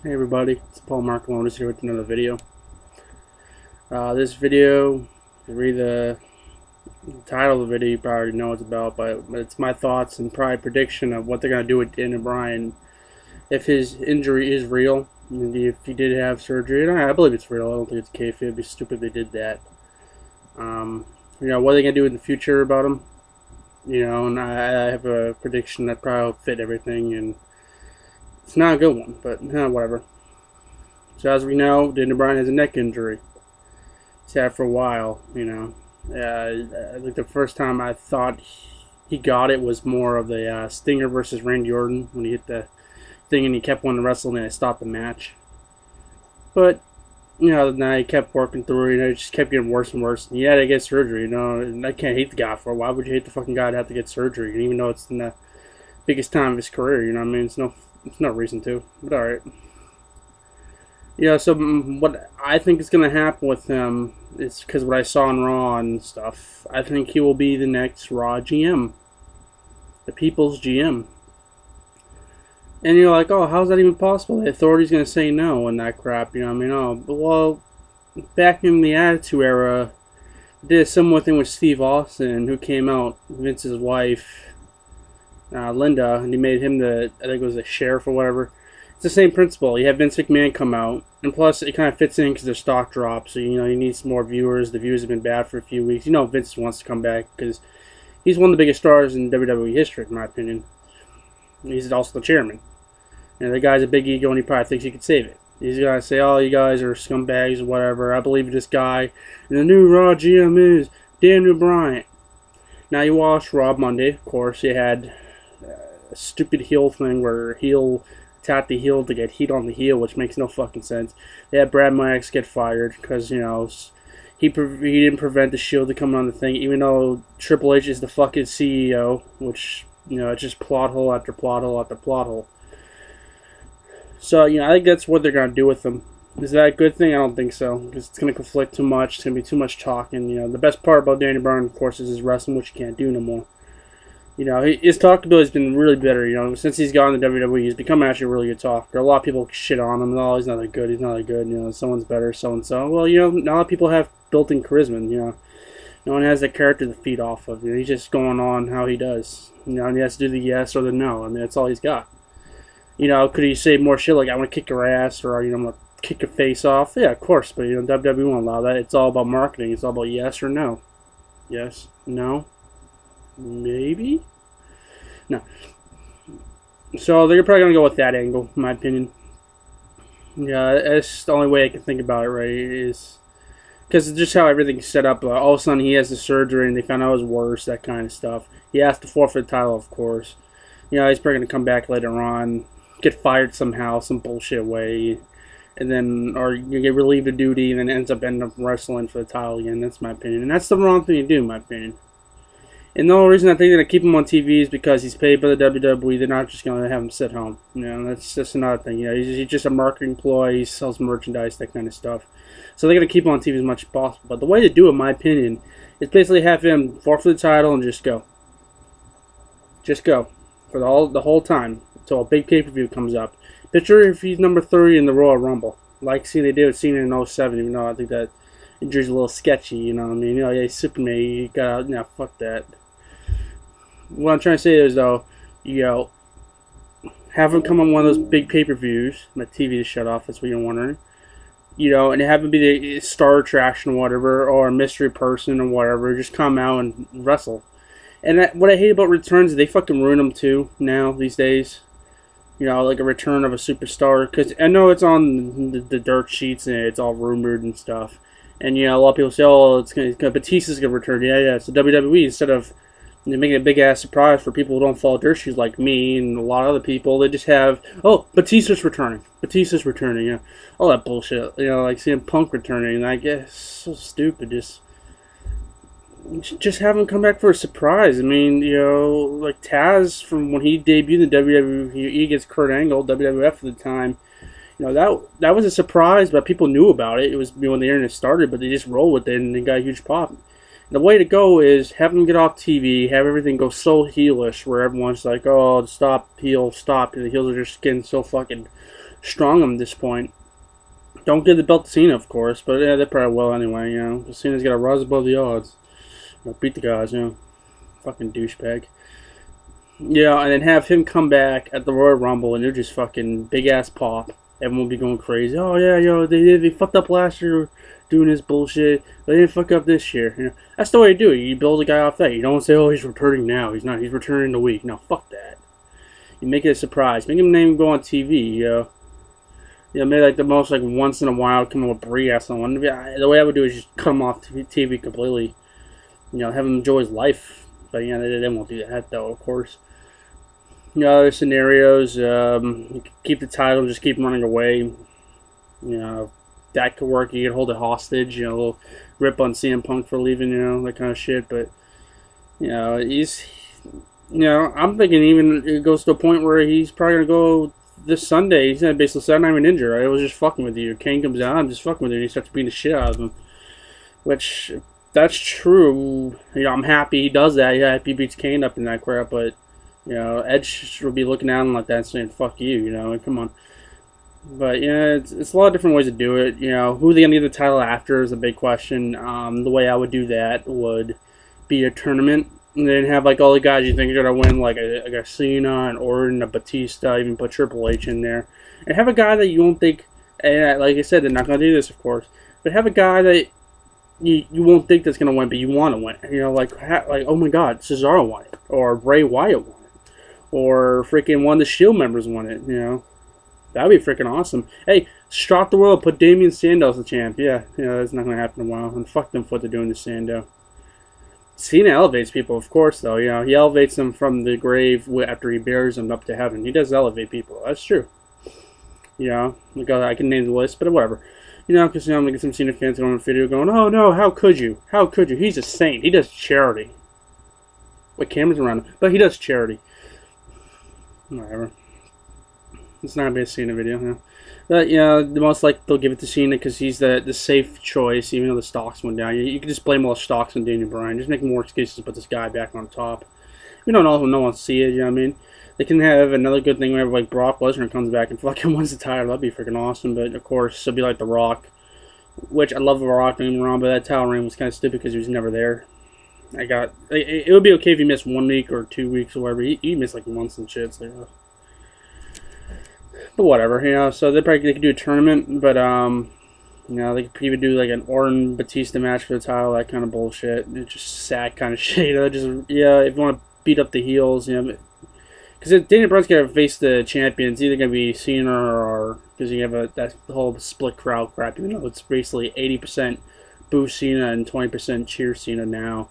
Hey everybody, it's Paul Marcalonis here with another video. This video, if you read the title of the video, you probably already know what it's about, but it's my thoughts and probably prediction of what they're going to do with Daniel Bryan if his injury is real, and if he did have surgery. And I believe it's real. I don't think it's kayfabe. It'd be stupid if they did that. What are they going to do in the future about him? And I have a prediction that probably will fit everything, and it's not a good one, but whatever. So as we know, Daniel Bryan has a neck injury. He's had it for a while, I think the first time I thought he got it was more of the Stinger versus Randy Orton when he hit the thing and he kept wanting to wrestle and they stopped the match. But, now he kept working through it, it just kept getting worse and worse. And he had to get surgery, and I can't hate the guy for it. Why would you hate the fucking guy to have to get surgery? And even though it's in the biggest time of his career, you know what I mean? It's no reason to, but alright. So what I think is going to happen with him is because what I saw on Raw and stuff, I think he will be the next Raw GM, the People's GM. And you're like, oh, how's that even possible? The authority's going to say no and that crap, well, back in the Attitude Era, they did a similar thing with Steve Austin, who came out, Vince's wife, Linda, and he made him I think it was the sheriff or whatever. It's the same principle. You have Vince McMahon come out, and plus it kind of fits in because their stock drops. So you need some more viewers. The views have been bad for a few weeks. Vince wants to come back because he's one of the biggest stars in WWE history, in my opinion. He's also the chairman. The guy's a big ego, and he probably thinks he could save it. He's gonna say, "Oh, you guys are scumbags or whatever. I believe in this guy." And the new Raw GM is Daniel Bryan. Now you watched Raw Monday, of course. You had a stupid heel thing where heel tap the heel to get heat on the heel, which makes no fucking sense. They had Brad Max get fired because he didn't prevent the Shield to come on the thing, even though Triple H is the fucking CEO, which it's just plot hole after plot hole after plot hole. So I think that's what they're gonna do with them. Is that a good thing? I don't think so, because it's gonna conflict too much. It's gonna be too much talking. The best part about Daniel Bryan, of course, is his wrestling, which he can't do no more. His talkability's been really better. Since he's gone to WWE, he's become actually a really good talker. A lot of people shit on him. Oh, he's not that good. He's not that good. Someone's better, so and so. Well, not a lot of people have built-in charisma. No one has that character to feed off of. He's just going on how he does. And he has to do the yes or the no. I mean, that's all he's got. Could he say more shit like, "I want to kick your ass," or "I'm gonna kick your face off"? Yeah, of course. But WWE won't allow that. It's all about marketing. It's all about yes or no. Yes, no, maybe. No. So they're probably going to go with that angle, in my opinion. Yeah, that's the only way I can think about it, right? Is because it's just how everything's set up. All of a sudden, he has the surgery, and they found out it was worse, that kind of stuff. He has to forfeit the title, of course. He's probably going to come back later on, get fired somehow, some bullshit way, and then, or you get relieved of duty, and then ends up wrestling for the title again. That's my opinion. And that's the wrong thing to do, in my opinion. And the only reason I think they're going to keep him on TV is because he's paid by the WWE. They're not just going to have him sit home. That's just another thing. He's just a marketing ploy. He sells merchandise, that kind of stuff. So they're going to keep him on TV as much as possible. But the way to do it, in my opinion, is basically have him forfeit the title and just go. Just go. For the whole time. Until a big pay-per-view comes up. Picture if he's number 30 in the Royal Rumble. Like they did with Cena in 07, even though I think that injury's a little sketchy, you know what I mean? He's Superman. You got fuck that. What I'm trying to say is, though, have him come on one of those big pay-per-views. My TV is shut off, that's what you're wondering. And have him be the star attraction or whatever, or a mystery person or whatever. Just come out and wrestle. And what I hate about returns is they fucking ruin them, too, now, these days. Like a return of a superstar. Because I know it's on the dirt sheets and it's all rumored and stuff. And, a lot of people say, oh, Batista's going to return. Yeah. So WWE, instead of making a big-ass surprise for people who don't follow dirt shoes like me and a lot of other people, they just have, oh, Batista's returning. All that bullshit. Like seeing Punk returning. I guess so stupid. Just have him come back for a surprise. I mean, like Taz from when he debuted in the WWE against Kurt Angle, WWF at the time. That was a surprise, but people knew about it. It was when the internet started, but they just rolled with it and they got a huge pop. The way to go is have him get off TV, have everything go so heelish, where everyone's like, "Oh, stop, heel, stop." And the heels are just getting so fucking strong him at this point. Don't give the belt to Cena, of course, but yeah, they probably will anyway, you know. Cena's got to rise above the odds. You know, beat the guys, you know. Fucking douchebag. Yeah, and then have him come back at the Royal Rumble and they're just fucking big ass pop. Everyone will be going crazy. Oh yeah, yo, they fucked up last year doing this bullshit. They didn't fuck up this year. You know, that's the way you do it. You build a guy off that. You don't say, oh, he's returning now. He's not. He's returning in a week. No, fuck that. You make it a surprise. Make him name go on TV. You know. Yeah, maybe like the most like once in a while come up with Brie or someone. The way I would do is just cut him off TV completely. You know, have him enjoy his life. But yeah, they won't do that though, of course. You know, other scenarios, you could keep the title, just keep running away. You know, that could work. You could hold it hostage, you know, a little rip on CM Punk for leaving, you know, that kind of shit. But, you know, I'm thinking even it goes to a point where he's probably going to go this Sunday. He's going to basically say, I'm not even injured. I was just fucking with you. Kane comes out, I'm just fucking with you. And he starts beating the shit out of him. Which, that's true. You know, I'm happy he does that. Yeah, if he beats Kane up in that crap, but you know, Edge will be looking at him like that and saying, fuck you, you know, come on. But, yeah, it's a lot of different ways to do it. You know, who are they going to give the title after is a big question. The way I would do that would be a tournament. And then have, like, all the guys you think are going to win, like a Cena, an Orton, a Batista, even put Triple H in there. And have a guy that you won't think, and like I said, they're not going to do this, of course, but have a guy that you won't think that's going to win, but you want to win. You know, like, oh my God, Cesaro won it. Or Bray Wyatt won it. Or freaking one of the Shield members won it, you know. That'd be freaking awesome. Hey, Shock the World, put Damian Sandow as the champ. Yeah, that's not going to happen in a while. And fuck them for what they're doing to Sandow. Cena elevates people, of course, though. You know, he elevates them from the grave after he buries them up to heaven. He does elevate people. That's true. You know, I can name the list, but whatever. You know, because I'm going to get some Cena fans going on the video going, oh no, how could you? How could you? He's a saint. He does charity. With cameras around him. But he does charity. Whatever. It's not going to be a Cena video, yeah. But, you know, the most likely they'll give it to Cena because he's the safe choice, even though the stocks went down. You can just blame all the stocks on Daniel Bryan. Just make more excuses to put this guy back on top. We don't know if no one see it, you know what I mean? They can have another good thing whenever, like, Brock Lesnar comes back and fucking wins the title. That'd be freaking awesome. But, of course, it'll be like The Rock, which I love The Rock, don't get me wrong, but that title reign was kind of stupid because he was never there. It would be okay if he missed 1 week or 2 weeks or whatever. He missed like months and shit. So, but whatever, you know. So they could do a tournament, but you know, they could even do like an Orton Batista match for the title, that kind of bullshit. It's just sad kind of shit. You know, just if you want to beat up the heels, you know, because Daniel Bryan's gonna face the champion. It's either gonna be Cena or because you have that whole split crowd crap. Even though it's basically 80% boo Cena and 20% cheer Cena now.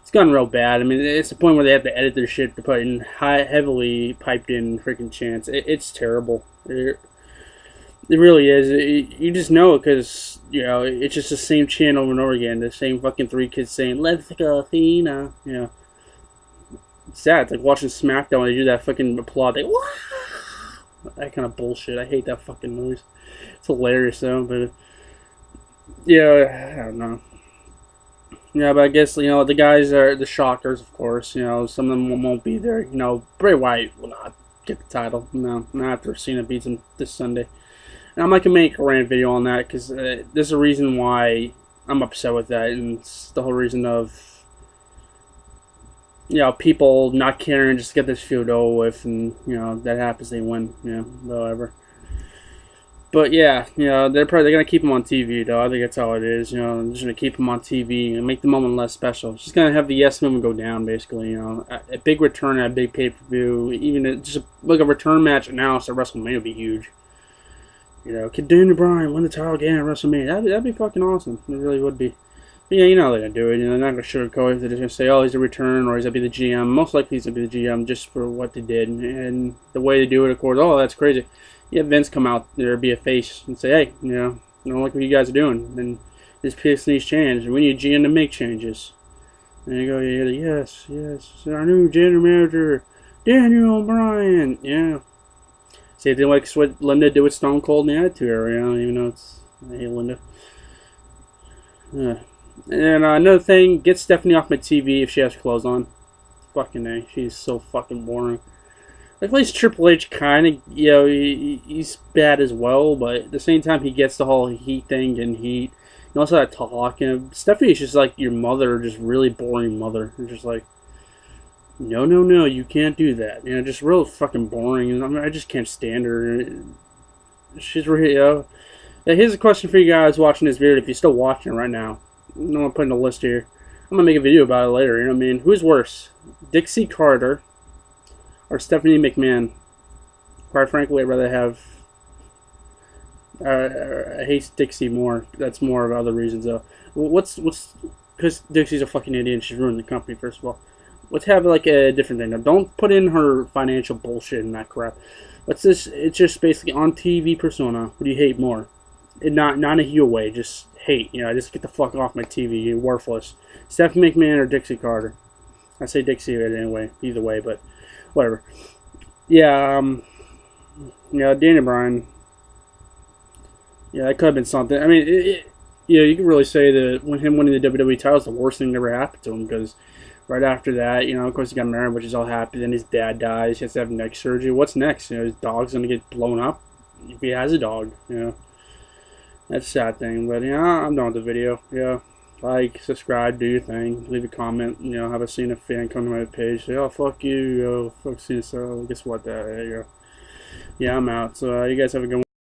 It's gotten real bad. I mean, it's the point where they have to edit their shit to put in heavily piped in freaking chants. It's terrible. It really is. You just know it because, you know, it's just the same chant over and over again. The same fucking 3 kids saying, let's go, Cena. You know. It's sad. It's like watching SmackDown when they do that fucking applaud. They, wah! That kind of bullshit. I hate that fucking noise. It's hilarious, though, but yeah, I don't know. Yeah, but I guess, you know, the guys are the shockers, of course. You know, some of them won't be there. You know, Bray Wyatt will not get the title. No, not after Cena beats him this Sunday. And I'm not going to make a rant video on that because there's a reason why I'm upset with that. And it's the whole reason of, you know, people not caring, just get this feud over with. And, you know, that happens, they win. You know, whatever. But yeah, you know, they're gonna keep him on TV though. I think that's all it is. You know, they're just gonna keep him on TV and make the moment less special. It's just gonna have the yes movement go down, basically. You know, a big return at a big pay per view, even just like a return match announced at WrestleMania would be huge. You know, could Daniel Bryan win the title again at WrestleMania? That'd be fucking awesome. It really would be. But yeah, you know how they're gonna do it. You know, they're not gonna sugarcoat it. They're just gonna say, "Oh, he's a return," or he's gonna be the GM. Most likely, he's gonna be the GM just for what they did and the way they do it. Of course, oh, that's crazy. Yeah, Vince come out there, be a face, and say, hey, you know, I don't like what you guys are doing, and this piece needs change, and we need GM to make changes. And you go, yes, our new general manager, Daniel Bryan, yeah. See, they didn't like what Linda did with Stone Cold in the Attitude Era, you know, even though I hate Linda. Yeah. And another thing, get Stephanie off my TV if she has clothes on. Fucking A, she's so fucking boring. Like, at least Triple H kind of, he's bad as well, but at the same time, he gets the whole heat thing and heat. And also that talk. Stephanie's just like your mother, just really boring mother. It's just like, no, no, no, you can't do that. Just real fucking boring. I just can't stand her. She's really, Yeah, here's a question for you guys watching this video. If you're still watching it right now, I'm gonna put in a list here. I'm gonna make a video about it later. You know what I mean? Who's worse, Dixie Carter or Stephanie McMahon? Quite frankly, I'd rather have. I hate Dixie more. That's more of other reasons though. What's because Dixie's a fucking idiot and she's ruined the company. First of all, let's have like a different thing. Now, don't put in her financial bullshit and that crap. It's just basically on TV persona. What do you hate more? And not in a heel way, just hate. Just get the fuck off my TV. You're worthless. Stephanie McMahon or Dixie Carter? I say Dixie anyway. Either way, but whatever. Yeah, Daniel Bryan. Yeah, that could have been something. I mean, you can really say that when him winning the WWE title is the worst thing that ever happened to him, because right after that, of course he got married, which is all happy. Then his dad dies. He has to have neck surgery. What's next? His dog's gonna get blown up if he has a dog. That's a sad thing. But I'm done with the video. Like, subscribe, do your thing, leave a comment. Have I seen a fan come to my page? Say, oh fuck you, fuck Cena. So guess what? There you go. Yeah, I'm out. So you guys have a good one.